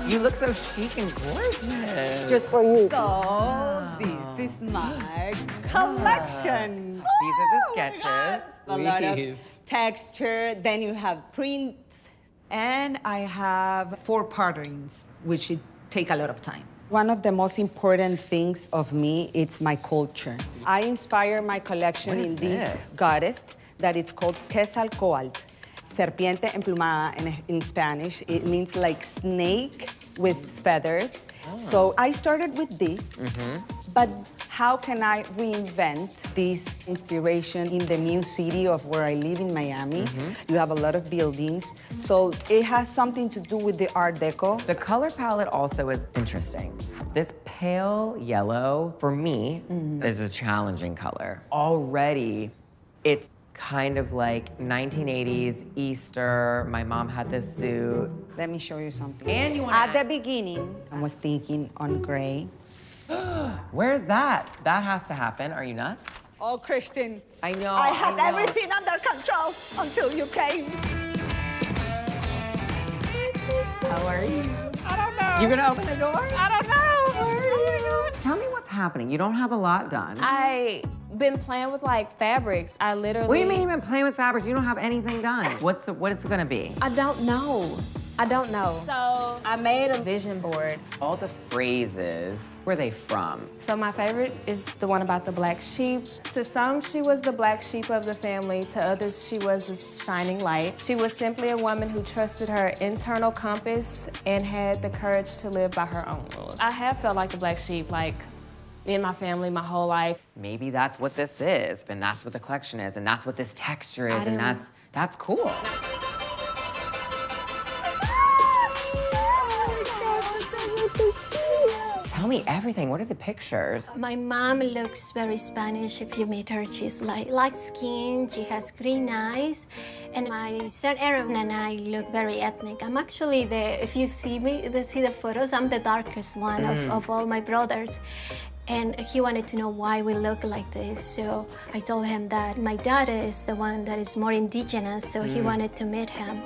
You look so chic and gorgeous. Just for you. So, this is my collection. These are the Oh my sketches. God. A lot of Please. texture. Then you have prints. And I have 4 patterns, which it take a lot of time. One of the most important things of me is my culture. I inspire my collection in this goddess that it's called Quetzalcoatl. Serpiente emplumada in Spanish. It means like snake with feathers. Oh. So I started with this, but how can I reinvent this inspiration in the new city of where I live in Miami? You have a lot of buildings, so it has something to do with the Art Deco. The color palette also is interesting. This pale yellow, for me, is a challenging color. Already, it's kind of like 1980s Easter. My mom had this suit. Let me show you something. And you want At the beginning, I was thinking on gray. Where's that? That has to happen. Are you nuts? Oh, Christian. I know. I had everything under control until you came. How are you? I don't know. You gonna open the door? I don't know. Oh my God. Tell me what's happening. You don't have a lot done. I've been playing with like fabrics. I literally. What do you mean you've been playing with fabrics? You don't have anything done. What is it gonna be? I don't know. I don't know. So I made a vision board. All the phrases, where are they from? So my favorite is the one about the black sheep. To some, she was the black sheep of the family. To others, she was the shining light. She was simply a woman who trusted her internal compass and had the courage to live by her own rules. I have felt like the black sheep, like in my family my whole life. Maybe that's what this is, and that's what the collection is, and that's what this texture is, and that's cool. Tell me everything. What are the pictures? My mom looks very Spanish. If you meet her, she's like light skin, she has green eyes. And my son Aaron and I look very ethnic. I'm actually if you see the photos, I'm the darkest one of all my brothers. And he wanted to know why we look like this. So I told him that my dad is the one that is more indigenous, so he wanted to meet him.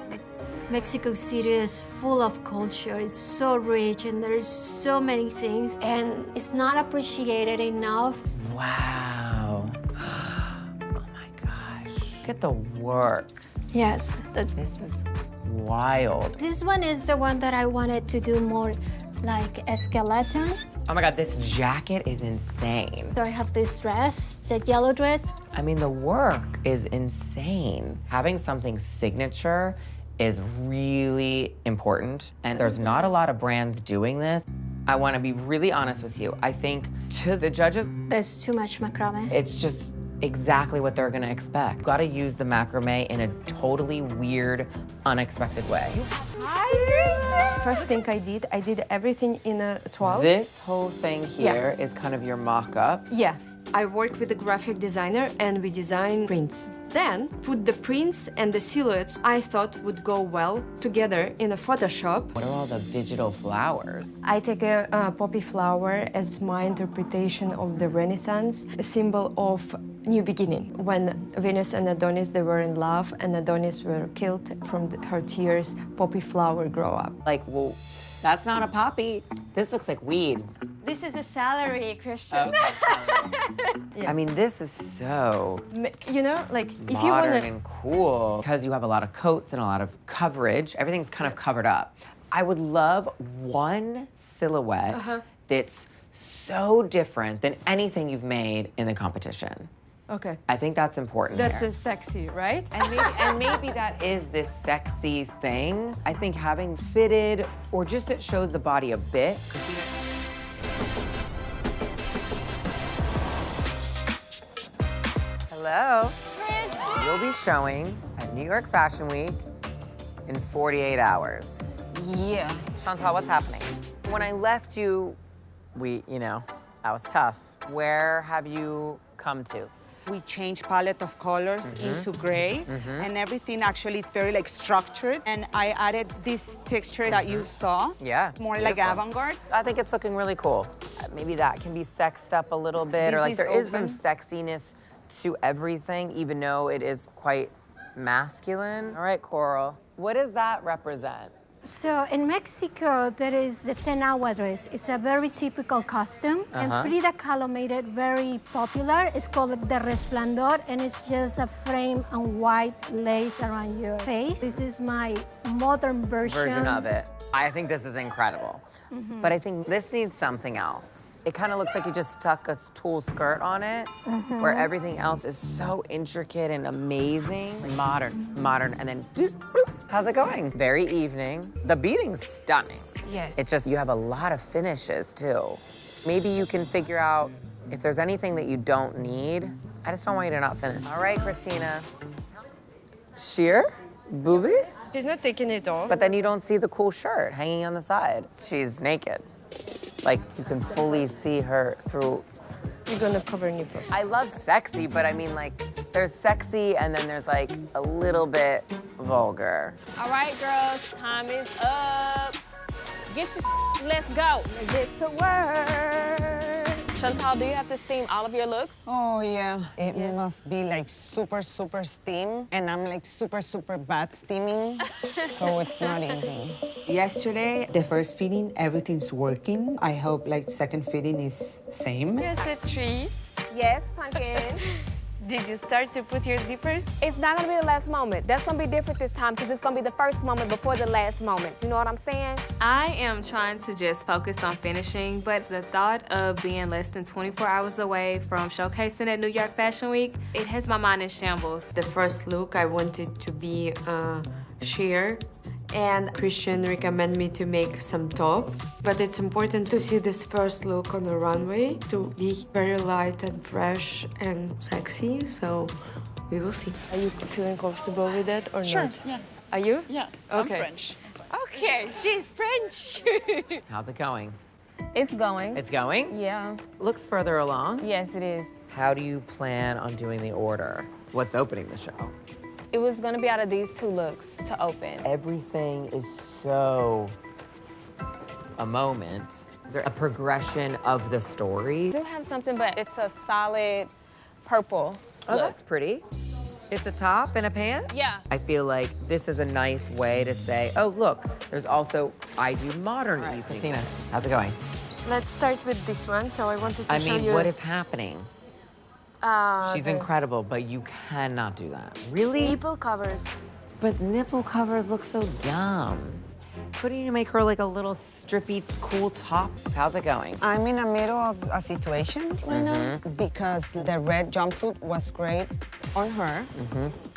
Mexico City is full of culture. It's so rich, and there's so many things, and it's not appreciated enough. Wow. Oh my gosh. Look at the work. Yes, This is wild. This one is the one that I wanted to do more like a skeleton. Oh my God, this jacket is insane. So I have this dress, the yellow dress. I mean, the work is insane. Having something signature is really important, and there's not a lot of brands doing this. I want to be really honest with you. I think to the judges, There's too much macrame. it's just exactly what they're gonna expect. Gotta use the macrame in a totally weird, unexpected way. First thing I did everything in a 12. This whole thing here is kind of your mock-up. Yeah. I worked with a graphic designer and we designed prints. Then put the prints and the silhouettes I thought would go well together in a Photoshop. What are all the digital flowers? I take a poppy flower as my interpretation of the Renaissance, a symbol of new beginning. When Venus and Adonis, they were in love and Adonis were killed from her tears, poppy flower grow up. Like, well, that's not a poppy. This looks like weed. This is a salary, Christian. I mean, this is so You know, like if you modern want and cool. Because you have a lot of coats and a lot of coverage, everything's kind of covered up. I would love one silhouette that's so different than anything you've made in the competition. Okay. I think that's important That's here. sexy, right? And maybe that is this sexy thing. I think having fitted, or just it shows the body a bit. Hello. Christian. You'll be showing at New York Fashion Week in 48 hours. Yeah. Chantal, what's happening? When I left you, that was tough. Where have you come to? We changed palette of colors into gray, and everything actually is very like structured. And I added this texture that you saw. Yeah, More like beautiful. avant-garde. I think it's looking really cool. Maybe that can be sexed up a little bit, or This like is there is some open. sexiness to everything, even though it is quite masculine. All right, Coral, what does that represent? So in Mexico, there is the tenagua dress. It's a very typical costume. And Frida Kahlo made it very popular. It's called the Resplandor, and it's just a frame and white lace around your face. This is my modern version of it. I think this is incredible. But I think this needs something else. It kind of looks like you just stuck a tulle skirt on it, where everything else is so intricate and amazing. Modern, and then doop, boop. How's it going? Very evening. The beading's stunning. Yes. It's just you have a lot of finishes, too. Maybe you can figure out if there's anything that you don't need. I just don't want you to not finish. All right, Christina. Sheer? Booby? She's not taking it off. But then you don't see the cool shirt hanging on the side. She's naked. Like, you can fully see her through. You're gonna cover nipples. I love sexy, but I mean, like, there's sexy and then there's, like, a little bit vulgar. All right, girls, time is up. Get your let's go. Get to work. Chantal, do you have to steam all of your looks? Oh, yeah. It must be like super, super steam. And I'm like super, super bad steaming. So it's not easy. Yesterday, the first fitting, everything's working. I hope like second fitting is same. Here's the tree. Yes, Pumpkin. Did you start to put your zippers? It's not gonna be the last moment. That's gonna be different this time because it's gonna be the first moment before the last moment. You know what I'm saying? I am trying to just focus on finishing, but the thought of being less than 24 hours away from showcasing at New York Fashion Week, it has my mind in shambles. The first look, I wanted to be sheer, and Christian recommended me to make some top. But it's important to see this first look on the runway to be very light and fresh and sexy, so we will see. Are you feeling comfortable with it or Sure, not? yeah. Are you? Yeah, Okay. I'm French. Okay, she's French. How's it going? It's going. It's going? Yeah. Looks further along. Yes, it is. How do you plan on doing the order? What's opening the show? It was gonna be out of these two looks to open. Everything is so a moment. Is there a progression of the story? I do have something, but it's a solid purple Oh, look. that's pretty. It's a top and a pant? Yeah. I feel like this is a nice way to say, oh, look, there's also, I do modern evening. Christina, how's it going? Let's start with this one. So I wanted to show you. What is happening? She's incredible, but you cannot do that. Really? Nipple covers. But nipple covers look so dumb. Couldn't you make her like a little strippy, cool top? How's it going? I'm in the middle of a situation right now because the red jumpsuit was great on her,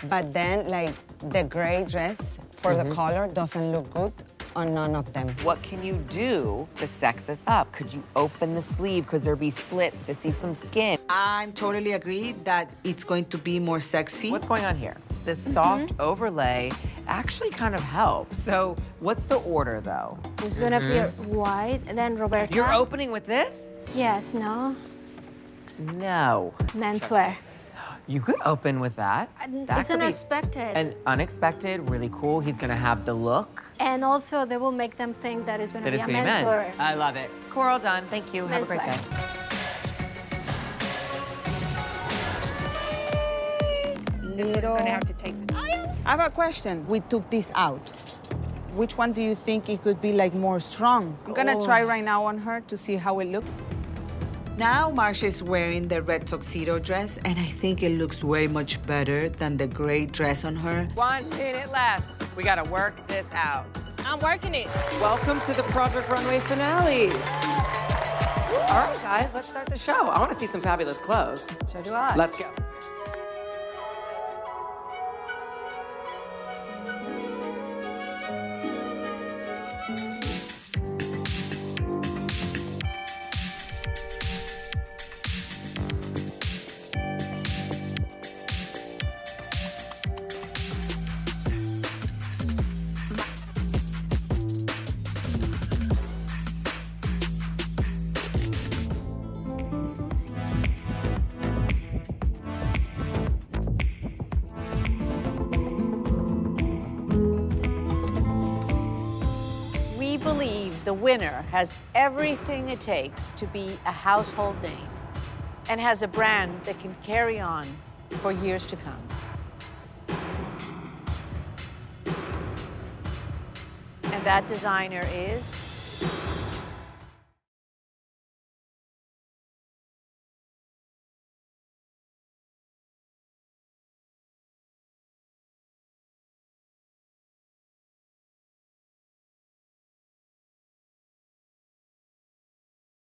but then like the gray dress for the color doesn't look good on none of them. What can you do to sex this up? Could you open the sleeve? Could there be slits to see some skin? I'm totally agree that it's going to be more sexy. What's going on here? This soft overlay actually kind of helps. So what's the order, though? It's gonna be white, and then Roberta. You're opening with this? Yes, no? No. Menswear. You could open with that. That It's could be unexpected. an unexpected, really cool. He's gonna have the look. And also, they will make them think that it's gonna That be it's a gonna be men's. menswear. I love it. Coral done. Thank you. Have a great day. Little. Gonna have to take it. I have a question. We took this out. Which one do you think it could be like more strong? I'm gonna try right now on her to see how it looks. Now Marsha's wearing the red tuxedo dress, and I think it looks way much better than the gray dress on her. 1 minute left. We gotta work this out. I'm working it. Welcome to the Project Runway finale. All right, guys, let's start the show. I want to see some fabulous clothes. So do I. Let's go. The winner has everything it takes to be a household name and has a brand that can carry on for years to come. And And that designer is?